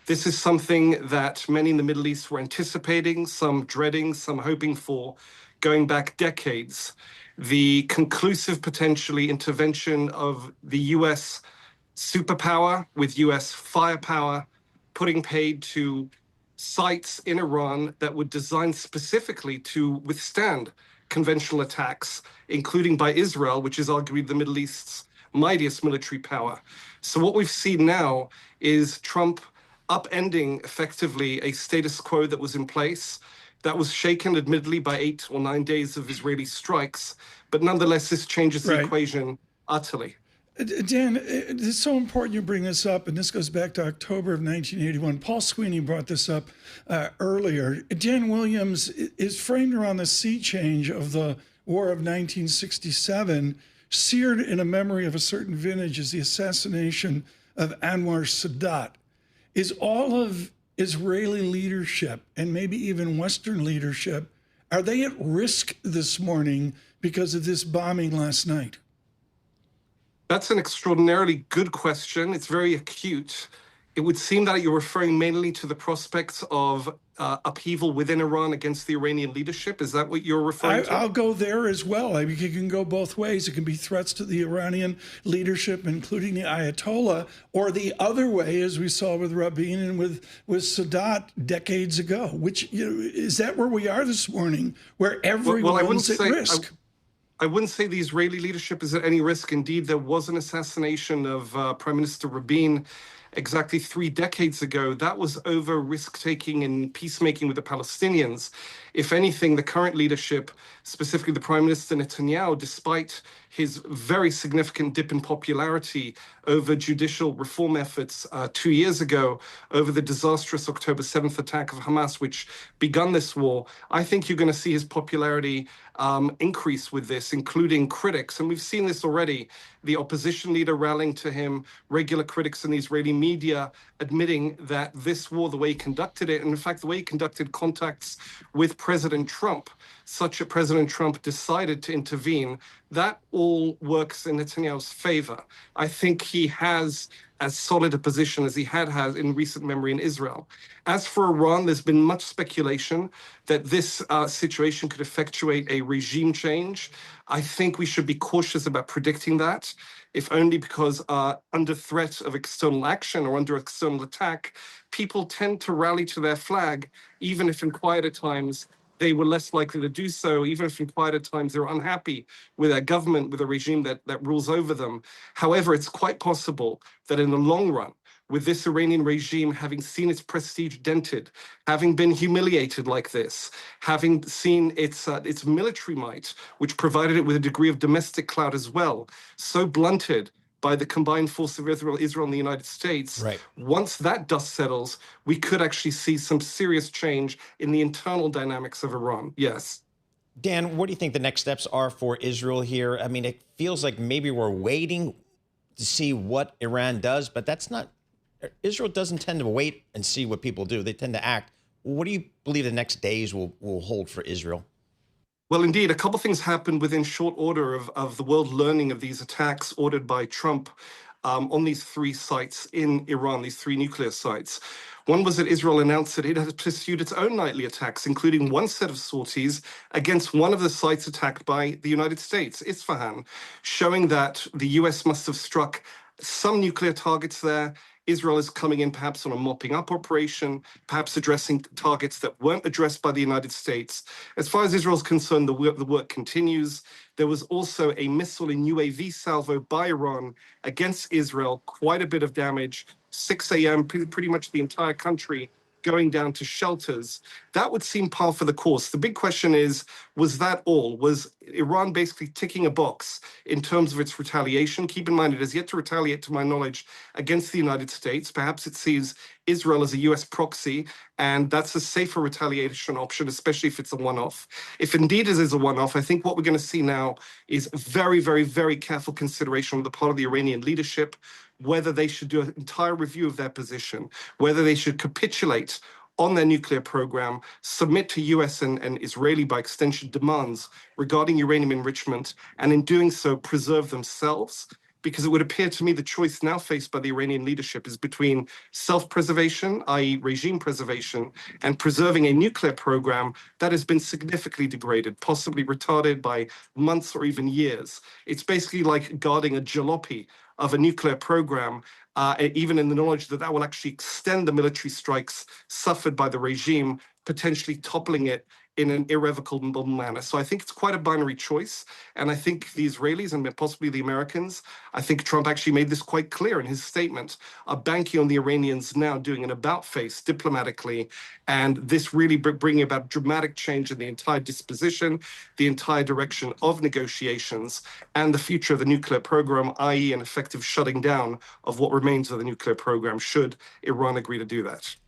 This is something that many in the Middle East were anticipating, some dreading, some hoping for, going back decades. The conclusive, potentially, intervention of the US superpower with US firepower, putting paid to sites in Iran that were designed specifically to withstand conventional attacks, including by Israel, which is arguably the Middle East's mightiest military power. So what we've seen now is Trump upending effectively a status quo that was in place, that was shaken admittedly by 8 or 9 days of Israeli strikes, but nonetheless this changes the equation utterly. Dan, it's so important you bring this up, and this goes back to October of 1981. Paul Sweeney brought this up earlier. Dan Williams is framed around the sea change of the War of 1967, seared in a memory of a certain vintage is the assassination of Anwar Sadat. Is all of Israeli leadership, and maybe even Western leadership, are they at risk this morning because of this bombing last night? That's an extraordinarily good question. It's very acute. It would seem that you're referring mainly to the prospects of upheaval within Iran against the Iranian leadership. Is that what you're referring to? I'll go there as well. I mean, it can go both ways. It can be threats to the Iranian leadership, including the Ayatollah, or the other way, as we saw with Rabin and with Sadat decades ago. Which, is that where we are this morning, where everyone's at risk? I wouldn't say the Israeli leadership is at any risk. Indeed, there was an assassination of Prime Minister Rabin exactly 3 decades ago. That was over risk-taking and peacemaking with the Palestinians. If anything, the current leadership, specifically the Prime Minister Netanyahu, despite his very significant dip in popularity over judicial reform efforts 2 years ago, over the disastrous October 7th attack of Hamas, which begun this war, I think you're going to see his popularity increase with this, including critics. And we've seen this already. The opposition leader rallying to him, regular critics in the Israeli media admitting that this war, the way he conducted it, and in fact, the way he conducted contacts with President Trump, such that President Trump decided to intervene, that all works in Netanyahu's favor. I think he has as solid a position as he had in recent memory in Israel. As for Iran, there's been much speculation that this situation could effectuate a regime change. I think we should be cautious about predicting that, if only because under threat of external action or under external attack, people tend to rally to their flag, even if in quieter times they were less likely to do so, even if in quieter times they're unhappy with their government, with a regime that rules over them. However, it's quite possible that in the long run, with this Iranian regime having seen its prestige dented, having been humiliated like this, having seen its military might, which provided it with a degree of domestic clout as well, so blunted by the combined force of Israel and the United States, once that dust settles, we could actually see some serious change in the internal dynamics of Iran. Yes. Dan, what do you think the next steps are for Israel here? I mean, it feels like maybe we're waiting to see what Iran does, but that's not, Israel doesn't tend to wait and see what people do. They tend to act. What do you believe the next days will hold for Israel? Well, indeed, a couple of things happened within short order of the world learning of these attacks ordered by Trump on these 3 sites in Iran, these 3 nuclear sites. One was that Israel announced that it had pursued its own nightly attacks, including one set of sorties against one of the sites attacked by the United States, Isfahan, showing that the US must have struck some nuclear targets there. Israel is coming in perhaps on a mopping up operation, perhaps addressing targets that weren't addressed by the United States. As far as Israel is concerned, the work continues. There was also a missile and UAV salvo by Iran against Israel, quite a bit of damage, 6 a.m., pretty much the entire country going down to shelters. That would seem par for the course. The big question is, was that all? Was Iran basically ticking a box in terms of its retaliation? Keep in mind, it has yet to retaliate, to my knowledge, against the United States. Perhaps it sees Israel as a US proxy, and that's a safer retaliation option, especially if it's a one-off. If indeed it is a one-off, I think what we're going to see now is very, very, very careful consideration on the part of the Iranian leadership, whether they should do an entire review of their position, whether they should capitulate on their nuclear program, submit to US and Israeli, by extension, demands regarding uranium enrichment, and in doing so, preserve themselves. because it would appear to me the choice now faced by the Iranian leadership is between self-preservation, i.e. regime preservation, and preserving a nuclear program that has been significantly degraded, possibly retarded by months or even years. It's basically like guarding a jalopy of a nuclear program, even in the knowledge that that will actually extend the military strikes suffered by the regime, potentially toppling it in an irrevocable manner. So I think it's quite a binary choice. And I think the Israelis and possibly the Americans, I think Trump actually made this quite clear in his statement, are banking on the Iranians now doing an about-face diplomatically, and this really bringing about dramatic change in the entire disposition, the entire direction of negotiations, and the future of the nuclear program, i.e. an effective shutting down of what remains of the nuclear program should Iran agree to do that.